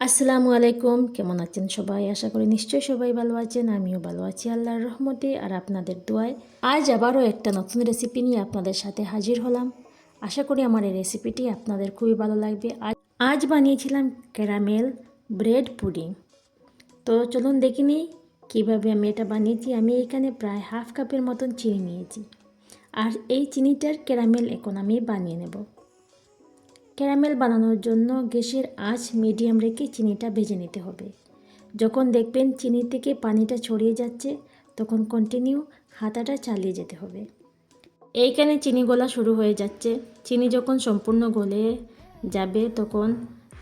আসসালামু আলাইকুম, কেমন আছেন সবাই? আশা করি নিশ্চয়ই সবাই ভালো আছেন। আমিও ভালো আছি আল্লাহর রহমতে আর আপনাদের দোয়ায়। আজ আবারও একটা নতুন রেসিপি নিয়ে আপনাদের সাথে হাজির হলাম। আশা করি আমার এই রেসিপিটি আপনাদের খুবই ভালো লাগবে। আজ বানিয়েছিলাম ক্যারামেল ব্রেড পুডিং। তো চলুন দেখে নিই কীভাবে আমি এটা বানিয়েছি। আমি এখানে প্রায় হাফ কাপের মতন চিনি নিয়েছি, আর এই চিনিটার ক্যারামেল এখন আমি বানিয়ে নেব। ক্যারামেল বানানোর জন্য গ্যাসের আঁচ মিডিয়াম রেখে চিনিটা ভেজে নিতে হবে। যখন দেখবেন চিনি থেকে পানিটা ছড়িয়ে যাচ্ছে, তখন কন্টিনিউ হাতাটা চালিয়ে যেতে হবে। এইখানে চিনি গলা শুরু হয়ে যাচ্ছে। চিনি যখন সম্পূর্ণ গলে যাবে, তখন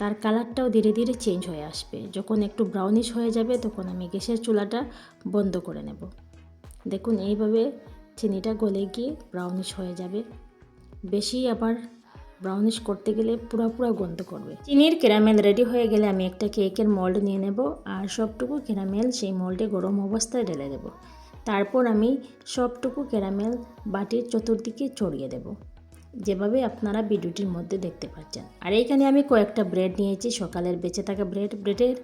তার কালারটাও ধীরে ধীরে চেঞ্জ হয়ে আসবে। যখন একটু ব্রাউনিশ হয়ে যাবে, তখন আমি গ্যাসের চুলাটা বন্ধ করে নেব। দেখুন, এইভাবে চিনিটা গলে গিয়ে ব্রাউনিশ হয়ে যাবে। বেশি আবার ব্রাউনিশ করতে গেলে পুরো গন্ধ করবে। চিনির ক্যারামেল রেডি হয়ে গেলে আমি একটা কেকের মোল্ড নিয়ে নেব, আর সবটুকু ক্যারামেল সেই মোল্ডে গরম অবস্থায় ঢেলে দেব। তারপর আমি সবটুকু ক্যারামেল বাটির চতুর্দিকে ছড়িয়ে দেব, যেভাবে আপনারা ভিডিওটির মধ্যে দেখতে পাচ্ছেন। আর এইখানে আমি কয়েকটা ব্রেড নিয়েছি, সকালের বেঁচে থাকা ব্রেডের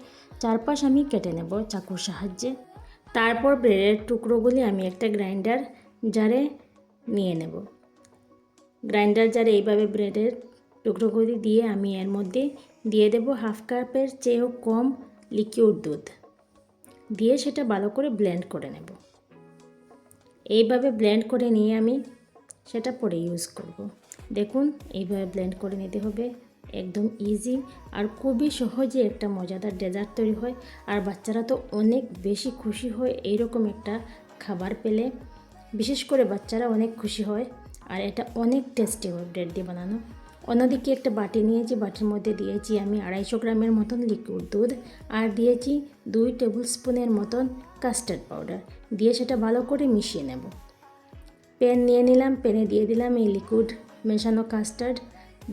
চারপাশ আমি কেটে নেব চাকুর সাহায্যে। তারপর ব্রেডের টুকরোগুলি আমি একটা গ্রাইন্ডার জারে নিয়ে নেব। গ্রাইন্ডার জারে এইভাবে ব্রেডের টুকরোগুলি দিয়ে আমি এর মধ্যে দিয়ে দেব হাফ কাপের চেয়েও কম লিকুইড দুধ, দিয়ে সেটা ভালো করে ব্লেন্ড করে নেব। এইভাবে ব্লেন্ড করে নিয়ে আমি সেটা পরে ইউজ করব। দেখুন, এইভাবে ব্লেন্ড করে নিতে হবে। একদম ইজি আর খুবই সহজে একটা মজাদার ডেজার্ট তৈরি হয়। আর বাচ্চারা তো অনেক বেশি খুশি হয় এইরকম একটা খাবার পেলে। বিশেষ করে বাচ্চারা অনেক খুশি হয়, আর এটা অনেক টেস্টি হয় ব্রেড দিয়ে বানানো। অন্যদিকে একটা বাটি নিয়েছি, বাটির মধ্যে দিয়েছি আমি 250 গ্রামের মতন লিকুইড দুধ, আর দিয়েছি 2 টেবিল স্পুনের মতন কাস্টার্ড পাউডার, দিয়ে সেটা ভালো করে মিশিয়ে নেব। প্যান নিয়ে নিলাম, প্যানে দিয়ে দিলাম এই লিকুইড মেশানো কাস্টার্ড,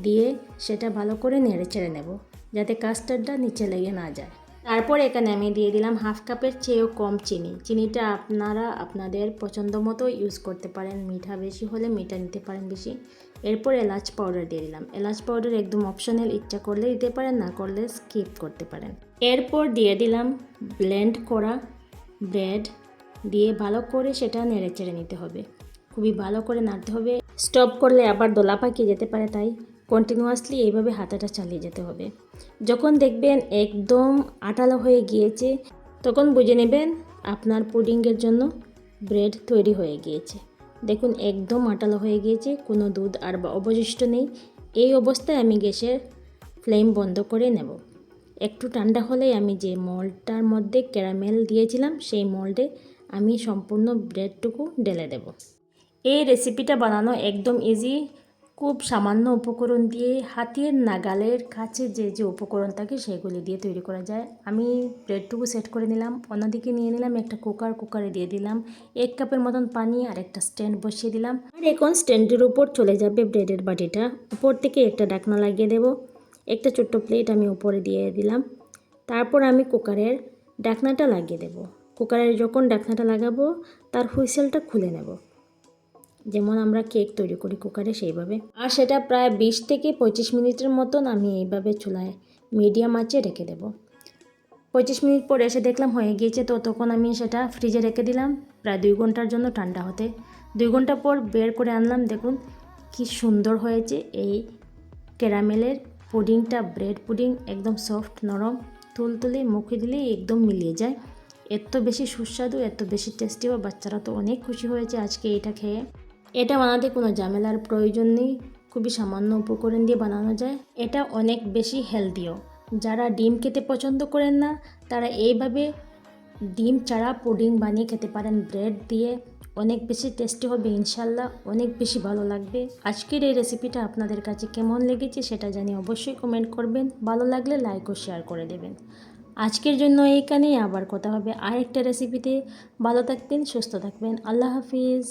দিয়ে সেটা ভালো করে নেড়ে চেড়ে নেব, যাতে কাস্টার্ডটা নিচে লেগে না যায়। তারপর এখানে আমি দিয়ে দিলাম হাফ কাপের চেয়েও কম চিনি। চিনিটা আপনারা আপনাদের পছন্দ মতো ইউজ করতে পারেন, মিঠা বেশি হলে মিঠা নিতে পারেন বেশি। এরপর এলাচ পাউডার দিয়ে দিলাম। এলাচ পাউডার একদম অপশনাল, ইচ্ছা করলে দিতে পারেন, না করলে স্কিপ করতে পারেন। এরপর দিয়ে দিলাম ব্লেন্ড করা ব্রেড, দিয়ে ভালো করে সেটা নেড়ে চেড়ে নিতে হবে। খুবই ভালো করে নাড়তে হবে। স্টপ করলে আবার দোলা পাকিয়ে যেতে পারে, তাই কন্টিনিউয়াসলি এইভাবে হাতাটা চালিয়ে যেতে হবে। যখন দেখবেন একদম আঠালো হয়ে গিয়েছে, তখন বুঝে নেবেন আপনার পুডিংয়ের জন্য ব্রেড তৈরি হয়ে গিয়েছে। দেখুন, একদম আঠালো হয়ে গিয়েছে, কোনো দুধ আর অবশিষ্ট নেই। এই অবস্থায় আমি গ্যাসের ফ্লেম বন্ধ করে নেব। একটু ঠান্ডা হলেই আমি যে মোল্ডটার মধ্যে ক্যারামেল দিয়েছিলাম, সেই মোল্ডে আমি সম্পূর্ণ ব্রেডটুকু ঢেলে দেব। এই রেসিপিটা বানানো একদম ইজি। খুব সামান্য উপকরণ দিয়ে হাতের নাগালের কাছে যে উপকরণ থাকে সেগুলি দিয়ে তৈরি করা যায়। আমি ব্রেডটুকু সেট করে নিলাম। অন্যদিকে নিয়ে নিলাম একটা কুকারে দিয়ে দিলাম 1 কাপের মতন পানি, আর একটা স্ট্যান্ড বসিয়ে দিলাম। আর এখন স্ট্যান্ডের উপর চলে যাবে ব্রেডের বাটিটা। উপর থেকে একটা ঢাকনা লাগিয়ে দেব। একটা ছোট্ট প্লেট আমি উপরে দিয়ে দিলাম। তারপর আমি কুকারের ঢাকনাটা লাগিয়ে দেব। কুকারের যখন ঢাকনাটা লাগাবো, তার হুইসেলটা খুলে নেব, যেমন আমরা কেক তৈরি করি কুকারে সেইভাবে। আর সেটা প্রায় 20 থেকে 25 মিনিটের মতন আমি এইভাবে চুলায় মিডিয়াম আঁচে রেখে দেব। 25 মিনিট পর এসে দেখলাম হয়ে গিয়েছে, তো তখন আমি সেটা ফ্রিজে রেখে দিলাম প্রায় 2 ঘন্টার জন্য ঠান্ডা হতে। 2 ঘন্টা পর বের করে আনলাম। দেখুন কি সুন্দর হয়েছে এই ক্যারামেলের পুডিংটা। ব্রেড পুডিং একদম সফট নরম তুলতুলে, মুখে দিলে একদম মিলিয়ে যায়। এত বেশি সুস্বাদু, এত বেশি টেস্টি, ও বাচ্চারা তো অনেক খুশি হয়েছে আজকে এটা খেয়ে। এটা বানাতে কোনো ঝামেলার প্রয়োজন নেই, খুবই সামান্য উপকরণ দিয়ে বানানো যায়। এটা অনেক বেশি হেলদিও। যারা ডিম খেতে পছন্দ করেন না, তারা এইভাবে ডিম ছাড়া পুডিং বানিয়ে খেতে পারেন ব্রেড দিয়ে। অনেক বেশি টেস্টি হবে ইনশাল্লাহ, অনেক বেশি ভালো লাগবে। আজকের এই রেসিপিটা আপনাদের কাছে কেমন লেগেছে সেটা জানিয়ে অবশ্যই কমেন্ট করবেন। ভালো লাগলে লাইক ও শেয়ার করে দেবেন। আজকের জন্য এইখানেই, আবার কথা হবে আরেকটা রেসিপিতে। ভালো থাকবেন, সুস্থ থাকবেন। আল্লাহ হাফিজ।